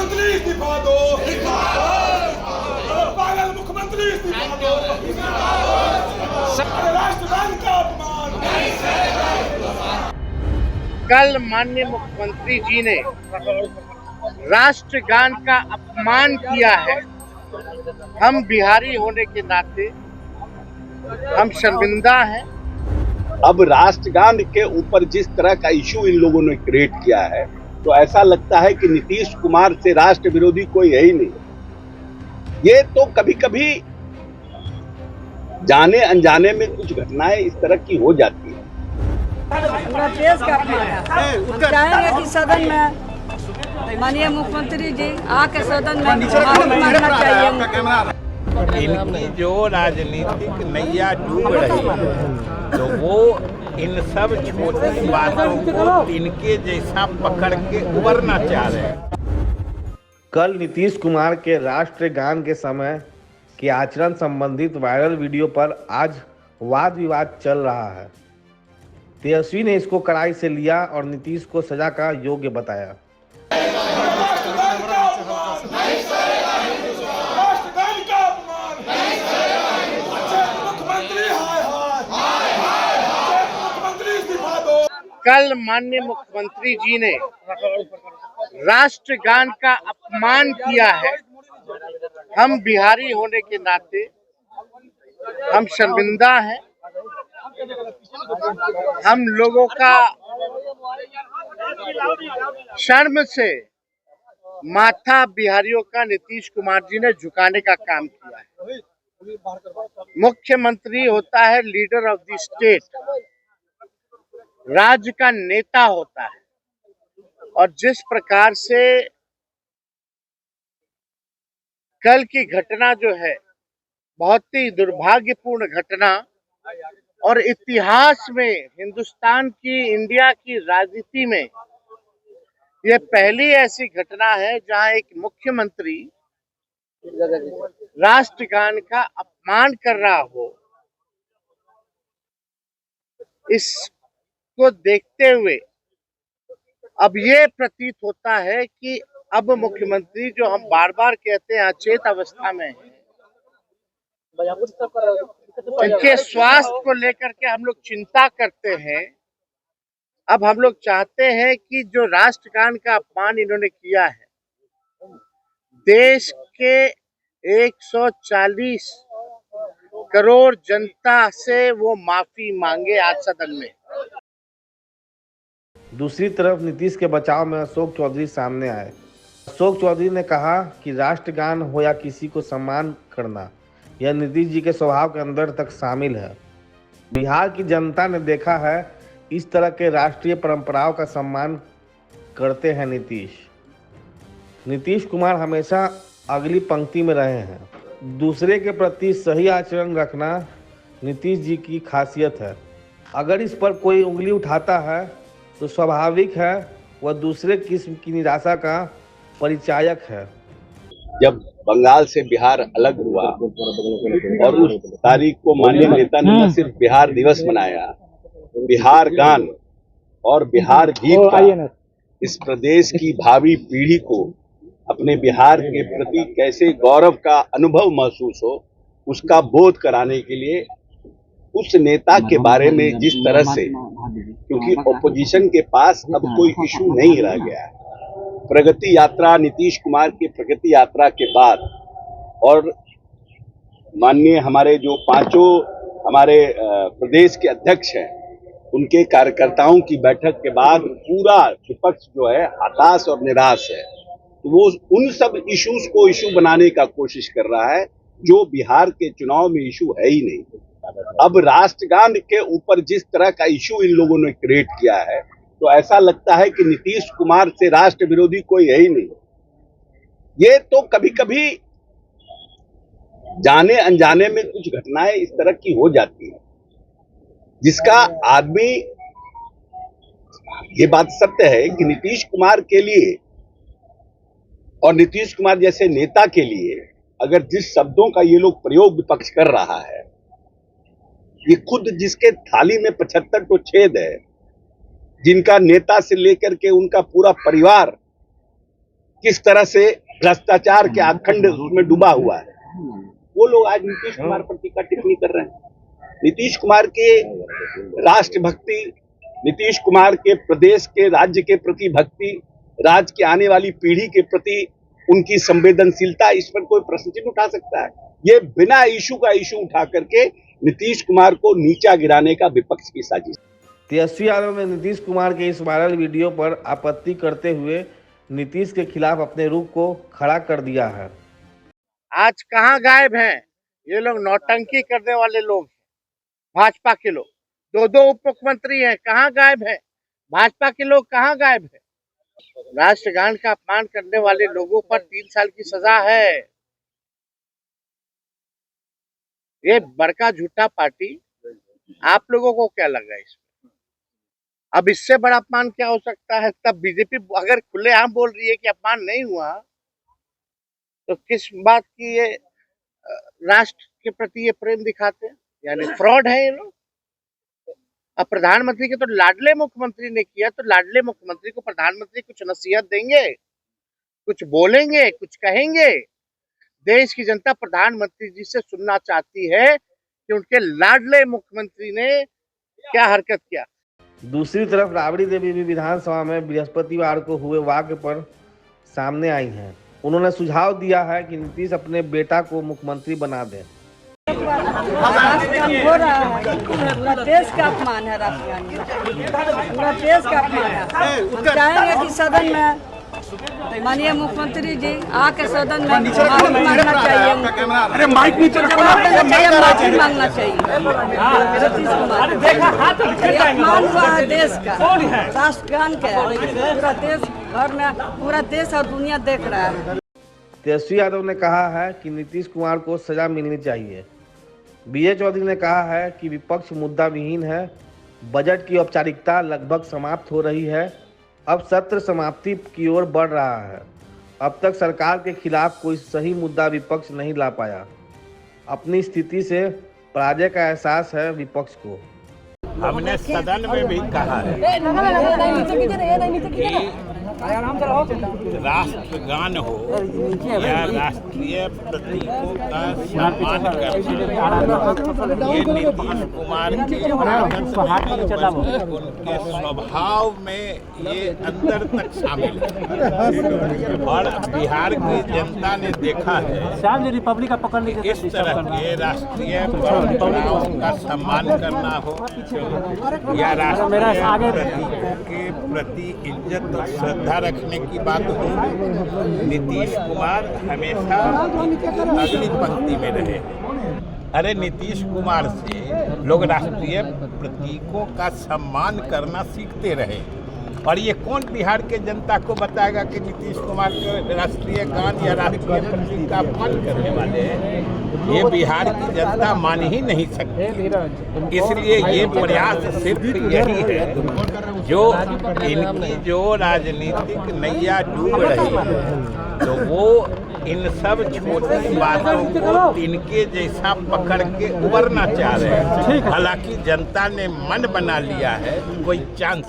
मुख्यमंत्री इस्तीफा दो, पागल मुख्यमंत्री इस्तीफा दो, राष्ट्रगान का अपमान। कल माननीय मुख्यमंत्री जी ने राष्ट्रगान का अपमान किया है। हम बिहारी होने के नाते हम शर्मिंदा हैं। अब राष्ट्रगान के ऊपर जिस तरह का इशू इन लोगों ने क्रिएट किया है, तो ऐसा लगता है कि नीतीश कुमार से राष्ट्र विरोधी कोई है ही नहीं। ये तो कभी कभी जाने अनजाने में कुछ घटनाएं इस तरह की हो जाती है। देश का हम चाहेंगे कि सदन में माननीय मुख्यमंत्री जी आके सदन में मानना चाहिए। इनकी जो राजनीतिक नैया डूब रही है, तो वो इन सब छोटी बातों को इनके जैसा पकड़ के उबरना चाह रहे हैं। कल नीतीश कुमार के राष्ट्रगान के समय के आचरण संबंधित वायरल वीडियो पर आज वाद विवाद चल रहा है। तेजस्वी ने इसको कड़ाई से लिया और नीतीश को सजा का योग्य बताया। कल माननीय मुख्यमंत्री जी ने राष्ट्रगान का अपमान किया है। हम बिहारी होने के नाते हम शर्मिंदा हैं। हम लोगों का शर्म से माथा बिहारियों का नीतीश कुमार जी ने झुकाने का काम किया है। मुख्यमंत्री होता है लीडर ऑफ द स्टेट, राज्य का नेता होता है, और जिस प्रकार से कल की घटना जो है बहुत ही दुर्भाग्यपूर्ण घटना, और इतिहास में हिंदुस्तान की, इंडिया की राजनीति में यह पहली ऐसी घटना है जहां एक मुख्यमंत्री राष्ट्रगान का अपमान कर रहा हो। इसको देखते हुए अब ये प्रतीत होता है कि अब मुख्यमंत्री, जो हम बार बार कहते हैं अचेत अवस्था में है, इनके स्वास्थ्य को लेकर के हम लोग चिंता करते हैं। अब हम लोग चाहते हैं कि जो राष्ट्रगान का अपमान इन्होंने किया है, देश के 140 करोड़ जनता से वो माफी मांगे आज सदन में। दूसरी तरफ नीतीश के बचाव में अशोक चौधरी सामने आए। अशोक चौधरी ने कहा कि राष्ट्रगान हो या किसी को सम्मान करना, यह नीतीश जी के स्वभाव के अंदर तक शामिल है। बिहार की जनता ने देखा है इस तरह के राष्ट्रीय परंपराओं का सम्मान करते हैं नीतीश कुमार हमेशा अगली पंक्ति में रहे हैं। दूसरे के प्रति सही आचरण रखना नीतीश जी की खासियत है। अगर इस पर कोई उंगली उठाता है तो स्वाभाविक है वह दूसरे किस्म की निराशा का परिचायक है। जब बंगाल से बिहार अलग हुआ और उस तारीख को माननीय नेता ने न सिर्फ बिहार दिवस मनाया, बिहार गान और बिहार गीत का इस प्रदेश की भावी पीढ़ी को अपने बिहार के प्रति कैसे गौरव का अनुभव महसूस हो, उसका बोध कराने के लिए उस नेता के बारे में जिस तरह से, क्योंकि ओपोजिशन के पास अब कोई इशू नहीं रह गया है। प्रगति यात्रा, नीतीश कुमार की प्रगति यात्रा के बाद और माननीय हमारे जो पांचों हमारे प्रदेश के अध्यक्ष हैं, उनके कार्यकर्ताओं की बैठक के बाद पूरा विपक्ष जो है हताश और निराश है। तो वो उन सब इश्यूज को इशू बनाने का कोशिश कर रहा है जो बिहार के चुनाव में इशू है ही नहीं। अब राष्ट्रगान के ऊपर जिस तरह का इशू इन लोगों ने क्रिएट किया है, तो ऐसा लगता है कि नीतीश कुमार से राष्ट्र विरोधी कोई है ही नहीं। ये तो कभी कभी जाने अनजाने में कुछ घटनाएं इस तरह की हो जाती है, जिसका आदमी, ये बात सत्य है कि नीतीश कुमार के लिए और नीतीश कुमार जैसे नेता के लिए अगर जिस शब्दों का ये लोग प्रयोग विपक्ष कर रहा है, ये खुद जिसके थाली में 75 तो छेद है, जिनका नेता से लेकर के उनका पूरा परिवार किस तरह से भ्रष्टाचार के अखंड उसमें डूबा हुआ है, वो लोग आज नीतीश कुमार पर टीका टिप्पणी कर रहे हैं। नीतीश कुमार के राष्ट्रभक्ति, नीतीश कुमार के प्रदेश के राज्य के प्रति भक्ति, राज्य की आने वाली पीढ़ी के प्रति उनकी संवेदनशीलता, इस पर कोई प्रश्न चिन्ह उठा सकता है? ये बिना इशू का इशू उठा करके नीतीश कुमार को नीचा गिराने का विपक्ष की साजिश। तेजस्वी यादव ने नीतीश कुमार के इस वायरल वीडियो पर आपत्ति करते हुए नीतीश के खिलाफ अपने रुख को खड़ा कर दिया है। आज कहाँ गायब हैं ये लोग? नौटंकी करने वाले लोग, भाजपा के लोग, दो उप मुख्यमंत्री हैं, कहाँ गायब हैं? भाजपा के लोग कहाँ गायब हैं? राष्ट्रगान का अपमान करने वाले लोगों पर 3 साल की सजा है। ये बड़का झूठा पार्टी, आप लोगों को क्या लगा इसमें? अब इससे बड़ा अपमान क्या हो सकता है? तब बीजेपी अगर खुलेआम बोल रही है कि अपमान नहीं हुआ, तो किस बात की ये राष्ट्र के प्रति ये प्रेम दिखाते हैं? यानी फ्रॉड है ये लोग। अब प्रधानमंत्री के तो लाडले मुख्यमंत्री ने किया, तो लाडले मुख्यमंत्री को प्रधानमंत्री कुछ नसीहत देंगे, कुछ बोलेंगे, कुछ कहेंगे? देश की जनता प्रधानमंत्री जी से सुनना चाहती है कि उनके लाडले मुख्यमंत्री ने क्या हरकत किया। दूसरी तरफ राबड़ी देवी भी विधानसभा में बृहस्पतिवार को हुए वाक्य पर सामने आई हैं। उन्होंने सुझाव दिया है कि नीतीश अपने बेटा को मुख्यमंत्री बना दें। राष्ट्रगान हो रहा है, पूरा देश का अपमान है। राष्ट्रगान पूरा देश का अपमान है। हम चाहेंगे कि सदन में माननीय मुख्यमंत्री जी आके सदन में माफी मांगना चाहिए, अरे माइक नीचे रखो ना। माफी मांगना चाहिए नीतीश कुमार। ये अपमान हुआ है देश का, राष्ट्रगान के पूरा देश भर में, पूरा देश और दुनिया देख रहा है। तेजस्वी यादव ने कहा है कि नीतीश कुमार को सजा मिलनी चाहिए। बीए चौधरी ने कहा है कि विपक्ष मुद्दा विहीन है, बजट की औपचारिकता लगभग समाप्त हो रही है, अब सत्र समाप्ति की ओर बढ़ रहा है। अब तक सरकार के खिलाफ कोई सही मुद्दा विपक्ष नहीं ला पाया। अपनी स्थिति से पराजय का एहसास है विपक्ष को। हमने सदन में भी कहा है कि राष्ट्रगान हो या राष्ट्रीय प्रतीकों का सम्मान करना, ये नीतीश कुमार के उनके स्वभाव में ये अंदर तक शामिल है। और बिहार की जनता ने देखा है रिपब्लिक का इस तरह के राष्ट्रीय परंपराओं का सम्मान करना हो या राष्ट्रीय प्रतीकों के प्रति इज्जत और श्रद्धा रखने की बात हो, नीतीश कुमार हमेशा अगली पंक्ति में रहे। अरे नीतीश कुमार से लोग राष्ट्रीय प्रतीकों का सम्मान करना सीखते रहे। और ये कौन बिहार के जनता को बताएगा कि नीतीश कुमार के राष्ट्रीय गान या राष्ट्रीय प्रतीक का अपमान करने वाले हैं? ये बिहार की जनता मान ही नहीं सकती। इसलिए ये प्रयास सिर्फ यही है, जो इनकी जो राजनीतिक नैया डूब रही है, तो वो इन सब छोटी बातों को इनके जैसा पकड़ के उबरना चाह रहे हैं। हालांकि जनता ने मन बना लिया है, कोई चांस